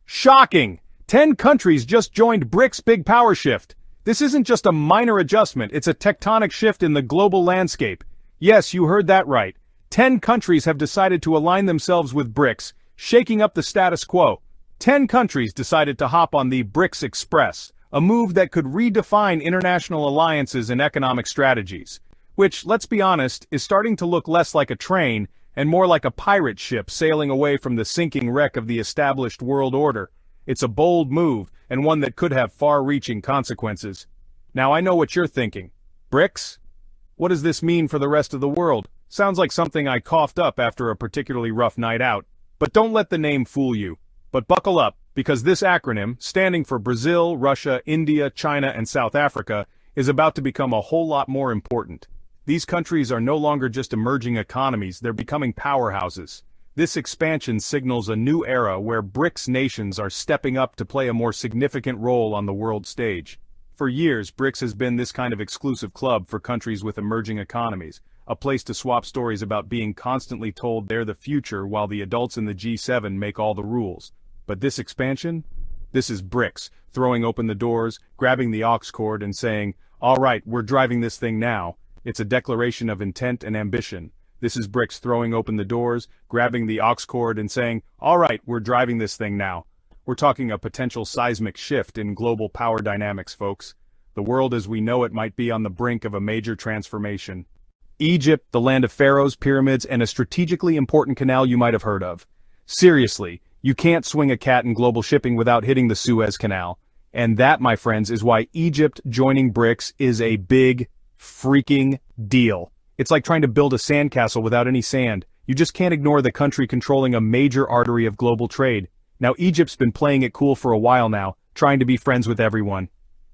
Shocking! 10 countries just joined BRICS big power shift. This isn't just a minor adjustment, it's a tectonic shift in the global landscape. Yes, you heard that right. 10 countries have decided to align themselves with BRICS, shaking up the status quo. 10 countries decided to hop on the BRICS Express, a move that could redefine international alliances and economic strategies. Which, let's be honest, is starting to look less like a train and more like a pirate ship sailing away from the sinking wreck of the established world order. It's a bold move, and one that could have far-reaching consequences. Now I know what you're thinking. BRICS? What does this mean for the rest of the world? Sounds like something I coughed up after a particularly rough night out. But don't let the name fool you. But buckle up, because this acronym, standing for Brazil, Russia, India, China, and South Africa, is about to become a whole lot more important. These countries are no longer just emerging economies, they're becoming powerhouses. This expansion signals a new era where BRICS nations are stepping up to play a more significant role on the world stage. For years, BRICS has been this kind of exclusive club for countries with emerging economies, a place to swap stories about being constantly told they're the future while the adults in the G7 make all the rules. But this expansion? This is BRICS, throwing open the doors, grabbing the aux cord and saying, "All right, we're driving this thing now." It's a declaration of intent and ambition. This is BRICS throwing open the doors, grabbing the aux cord and saying, "All right, we're driving this thing now." We're talking a potential seismic shift in global power dynamics, folks. The world as we know it might be on the brink of a major transformation. Egypt, the land of pharaohs, pyramids, and a strategically important canal you might have heard of. Seriously, you can't swing a cat in global shipping without hitting the Suez Canal. And that, my friends, is why Egypt joining BRICS is a big freaking deal. It's like trying to build a sandcastle without any sand. You just can't ignore the country controlling a major artery of global trade. Now Egypt's been playing it cool for a while now, trying to be friends with everyone.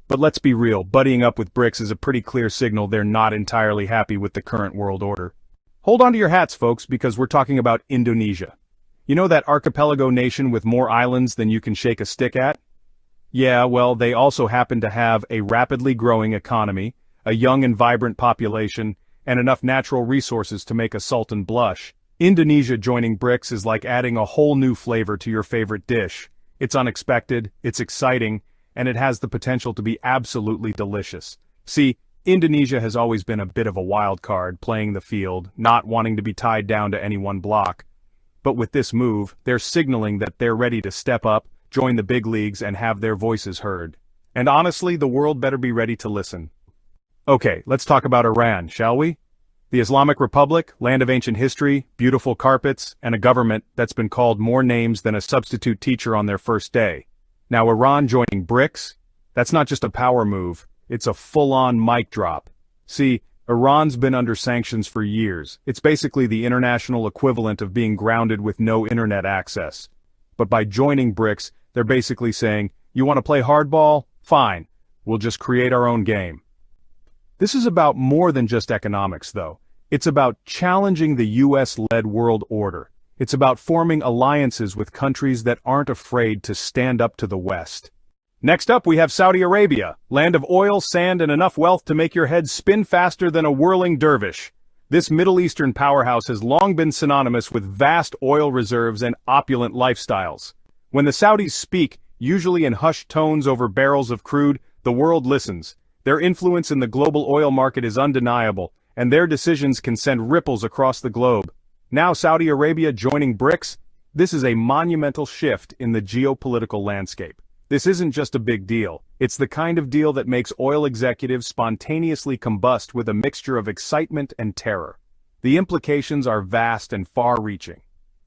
But let's be real, buddying up with BRICS is a pretty clear signal they're not entirely happy with the current world order. Hold on to your hats, folks, because we're talking about Indonesia. You know that archipelago nation with more islands than you can shake a stick at? Yeah, well, they also happen to have a rapidly growing economy, a young and vibrant population, and enough natural resources to make a sultan blush. Indonesia joining BRICS is like adding a whole new flavor to your favorite dish. It's unexpected, it's exciting, and it has the potential to be absolutely delicious. See, Indonesia has always been a bit of a wild card, playing the field, not wanting to be tied down to any one block. But with this move, they're signaling that they're ready to step up, join the big leagues, and have their voices heard. And honestly, the world better be ready to listen. Okay, let's talk about Iran, shall we? The Islamic Republic, land of ancient history, beautiful carpets, and a government that's been called more names than a substitute teacher on their first day. Now Iran joining BRICS? That's not just a power move, it's a full-on mic drop. See, Iran's been under sanctions for years. It's basically the international equivalent of being grounded with no internet access. But by joining BRICS, they're basically saying, you want to play hardball? Fine. We'll just create our own game. This is about more than just economics, though. It's about challenging the US-led world order. It's about forming alliances with countries that aren't afraid to stand up to the West. Next up, we have Saudi Arabia, land of oil, sand, and enough wealth to make your head spin faster than a whirling dervish. This Middle Eastern powerhouse has long been synonymous with vast oil reserves and opulent lifestyles. When the Saudis speak, usually in hushed tones over barrels of crude, the world listens. Their influence in the global oil market is undeniable, and their decisions can send ripples across the globe. Now Saudi Arabia joining BRICS? This is a monumental shift in the geopolitical landscape. This isn't just a big deal. It's the kind of deal that makes oil executives spontaneously combust with a mixture of excitement and terror. The implications are vast and far-reaching.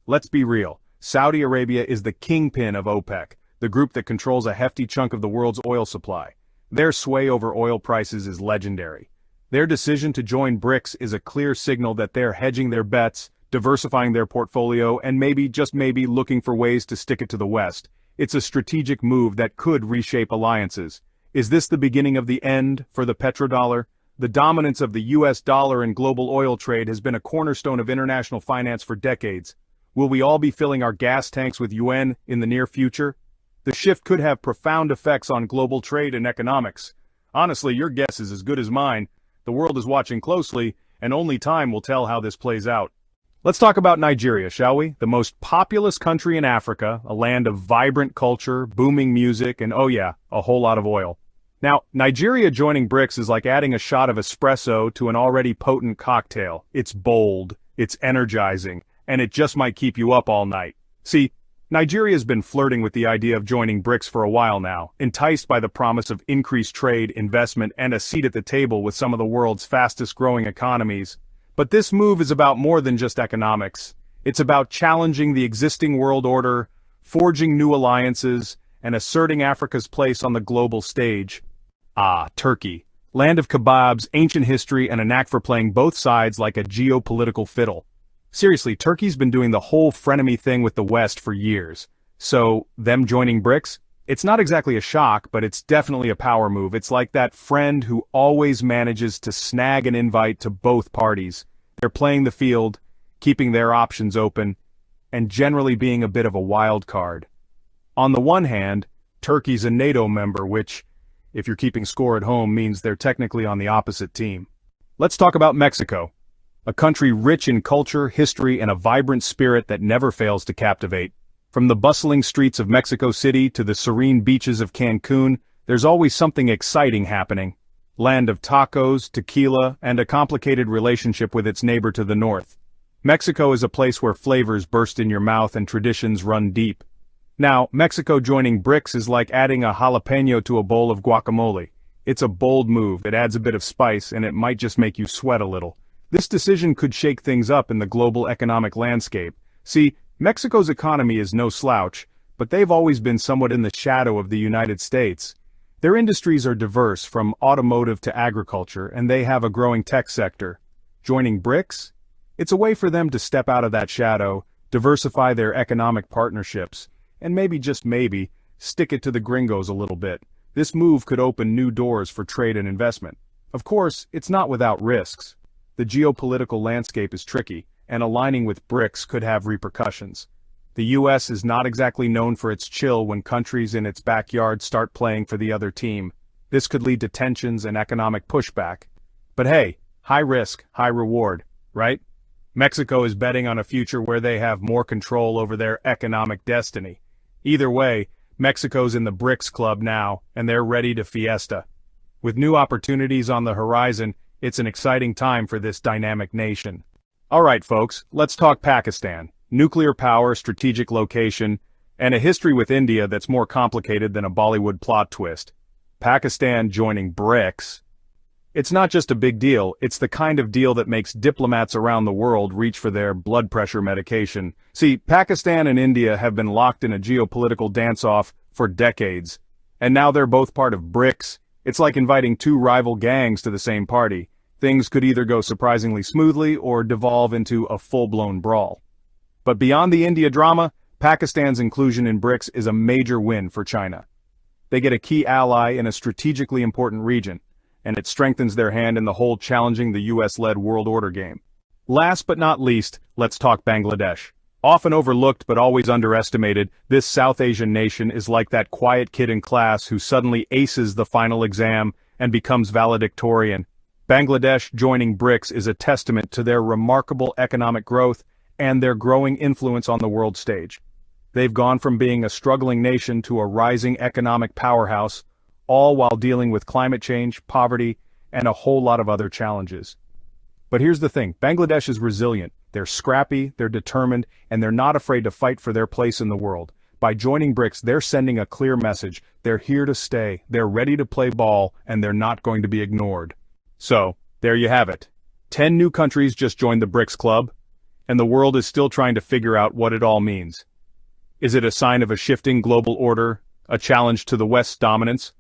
Let's be real. Saudi Arabia is the kingpin of OPEC, the group that controls a hefty chunk of the world's oil supply. Their sway over oil prices is legendary. Their decision to join BRICS is a clear signal that they're hedging their bets, diversifying their portfolio, and maybe, just maybe, looking for ways to stick it to the West. It's a strategic move that could reshape alliances. Is this the beginning of the end for the petrodollar? The dominance of the US dollar in global oil trade has been a cornerstone of international finance for decades. Will we all be filling our gas tanks with yuan in the near future? The shift could have profound effects on global trade and economics. Honestly, your guess is as good as mine. The world is watching closely, and only time will tell how this plays out. Let's talk about Nigeria, shall we? The most populous country in Africa, a land of vibrant culture, booming music, and oh yeah, a whole lot of oil. Now, Nigeria joining BRICS is like adding a shot of espresso to an already potent cocktail. It's bold, it's energizing, and it just might keep you up all night. See, Nigeria's been flirting with the idea of joining BRICS for a while now, enticed by the promise of increased trade, investment, and a seat at the table with some of the world's fastest-growing economies. But this move is about more than just economics. It's about challenging the existing world order, forging new alliances, and asserting Africa's place on the global stage. Ah, Turkey. Land of kebabs, ancient history, and a knack for playing both sides like a geopolitical fiddle. Seriously, Turkey's been doing the whole frenemy thing with the West for years. So, them joining BRICS? It's not exactly a shock, but it's definitely a power move. It's like that friend who always manages to snag an invite to both parties. They're playing the field, keeping their options open, and generally being a bit of a wild card. On the one hand, Turkey's a NATO member, which, if you're keeping score at home, means they're technically on the opposite team. Let's talk about Mexico. A country rich in culture, history, and a vibrant spirit that never fails to captivate. From the bustling streets of Mexico City to the serene beaches of Cancun, there's always something exciting happening. Land of tacos, tequila, and a complicated relationship with its neighbor to the north. Mexico is a place where flavors burst in your mouth and traditions run deep. Now, Mexico joining BRICS is like adding a jalapeno to a bowl of guacamole. It's a bold move, it adds a bit of spice, and it might just make you sweat a little. This decision could shake things up in the global economic landscape. See, Mexico's economy is no slouch, but they've always been somewhat in the shadow of the United States. Their industries are diverse, from automotive to agriculture, and they have a growing tech sector. Joining BRICS? It's a way for them to step out of that shadow, diversify their economic partnerships, and maybe, just maybe, stick it to the gringos a little bit. This move could open new doors for trade and investment. Of course, it's not without risks. The geopolitical landscape is tricky, and aligning with BRICS could have repercussions. The US is not exactly known for its chill when countries in its backyard start playing for the other team. This could lead to tensions and economic pushback. But hey, high risk, high reward, right? Mexico is betting on a future where they have more control over their economic destiny. Either way, Mexico's in the BRICS club now, and they're ready to fiesta. With new opportunities on the horizon, it's an exciting time for this dynamic nation. Alright folks, let's talk Pakistan. Nuclear power, strategic location, and a history with India that's more complicated than a Bollywood plot twist. Pakistan joining BRICS. It's not just a big deal, it's the kind of deal that makes diplomats around the world reach for their blood pressure medication. See, Pakistan and India have been locked in a geopolitical dance-off for decades, and now they're both part of BRICS. It's like inviting two rival gangs to the same party. Things could either go surprisingly smoothly or devolve into a full-blown brawl. But beyond the India drama, Pakistan's inclusion in BRICS is a major win for China. They get a key ally in a strategically important region, and it strengthens their hand in the whole challenging the US-led world order game. Last but not least, let's talk Bangladesh. Often overlooked but always underestimated, this South Asian nation is like that quiet kid in class who suddenly aces the final exam and becomes valedictorian. Bangladesh joining BRICS is a testament to their remarkable economic growth and their growing influence on the world stage. They've gone from being a struggling nation to a rising economic powerhouse, all while dealing with climate change, poverty, and a whole lot of other challenges. But here's the thing, Bangladesh is resilient, they're scrappy, they're determined, and they're not afraid to fight for their place in the world. By joining BRICS, they're sending a clear message. They're here to stay, they're ready to play ball, and they're not going to be ignored. So, there you have it. 10 new countries just joined the BRICS club, and the world is still trying to figure out what it all means. Is it a sign of a shifting global order, a challenge to the West's dominance,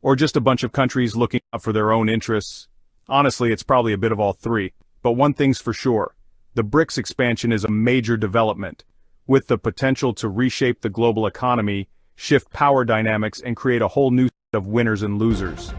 or just a bunch of countries looking out for their own interests? Honestly, it's probably a bit of all three, but one thing's for sure. The BRICS expansion is a major development, with the potential to reshape the global economy, shift power dynamics, and create a whole new set of winners and losers.